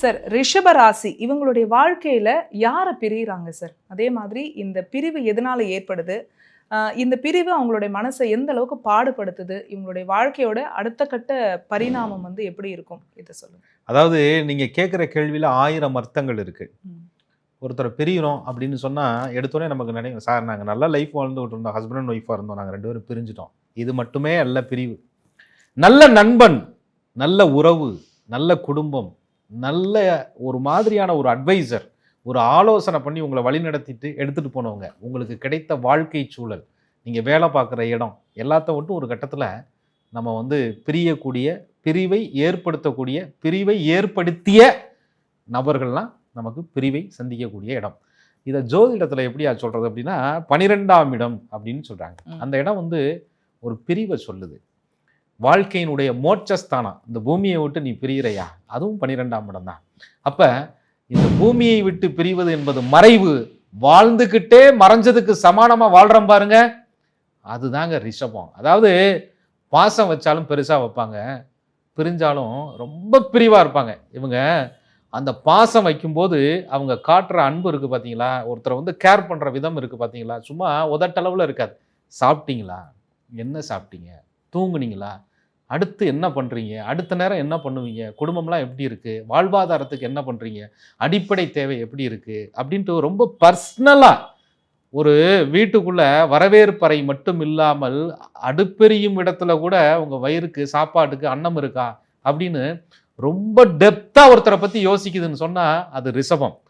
Sir ரிஷப ராசி இவங்களுடைய வாழ்க்கையில யாரை பிரியிறாங்க சார்? அதே மாதிரி இந்த பிரிவு எதனால ஏற்படுது? இந்த பிரிவு அவங்களுடைய மனசை எந்த அளவுக்கு பாடுபடுத்துது? இவங்களுடைய வாழ்க்கையோட அடுத்த கட்ட பரிணாமம் எப்படி இருக்கும்? இதை சொல்லுங்க. அதாவது நீங்க கேட்குற கேள்வியில 1000 அர்த்தங்கள் இருக்கு. ஒருத்தரை பிரிகிறோம் அப்படின்னு சொன்னா எடுத்தோடனே நமக்கு நினைக்கும், சார் நாங்கள் நல்லா லைஃப் வாழ்ந்துகிட்டு இருந்தோம், ஹஸ்பண்ட் அண்ட் ஒய்ஃபாக இருந்தோம், நாங்கள் 2 பேரும் பிரிஞ்சிட்டோம். இது மட்டுமே அல்ல பிரிவு. நல்ல நண்பன், நல்ல உறவு, நல்ல குடும்பம், நல்ல ஒரு மாதிரியான ஒரு அட்வைசர், ஒரு ஆலோசனை பண்ணி உங்களை வழிநடத்திட்டு எடுத்துகிட்டு போனவங்க, உங்களுக்கு கிடைத்த வாழ்க்கை சூழல், நீங்கள் வேலை பார்க்குற இடம் எல்லாத்த விட்டு ஒரு கட்டத்தில் நம்ம பிரியக்கூடிய, பிரிவை ஏற்படுத்தக்கூடிய, பிரிவை ஏற்படுத்திய நபர்கள்லாம் நமக்கு பிரிவை சந்திக்கக்கூடிய இடம். இதை ஜோதிடத்தில் எப்படியா சொல்கிறது அப்படின்னா 12ஆம் இடம் அப்படின்னு சொல்கிறாங்க. அந்த இடம் ஒரு பிரிவை சொல்லுது. வாழ்க்கையினுடைய மோட்சஸ்தானம். இந்த பூமியை விட்டு நீ பிரிகிறையா, அதுவும் 12ஆம் இடம் தான். அப்போ இந்த பூமியை விட்டு பிரிவது என்பது மறைவு. வாழ்ந்துக்கிட்டே மறைஞ்சதுக்கு சமானமாக வாழ்கிறோம் பாருங்க, அதுதாங்க ரிஷபம். அதாவது பாசம் வச்சாலும் பெருசாக வைப்பாங்க, பிரிஞ்சாலும் ரொம்ப பிரிவாக இருப்பாங்க. இவங்க அந்த பாசம் வைக்கும்போது அவங்க காட்டுற அன்பு இருக்குது பார்த்தீங்களா, ஒருத்தரை கேர் பண்ணுற விதம் இருக்குது பார்த்தீங்களா, சும்மா உதட்டளவில் இருக்காது. சாப்பிட்டீங்களா, என்ன சாப்பிட்டீங்க, தூங்குனீங்களா, அடுத்து என்ன பண்ணுறீங்க, அடுத்த நேரம் என்ன பண்ணுவீங்க, குடும்பம்லாம் எப்படி இருக்குது, வாழ்வாதாரத்துக்கு என்ன பண்ணுறீங்க, அடிப்படை தேவை எப்படி இருக்குது அப்படின்ட்டு ரொம்ப பர்சனலாக ஒரு வீட்டுக்குள்ளே வரவேற்பறை மட்டும் இல்லாமல் அடுப்பெரியும் இடத்துல கூட உங்கள் வயிறுக்கு சாப்பாட்டுக்கு அன்னம் இருக்கா அப்படின்னு ரொம்ப டெப்த்தாக ஒருத்தரை பற்றி யோசிக்குதுன்னு சொன்னால் அது ரிஷபம்.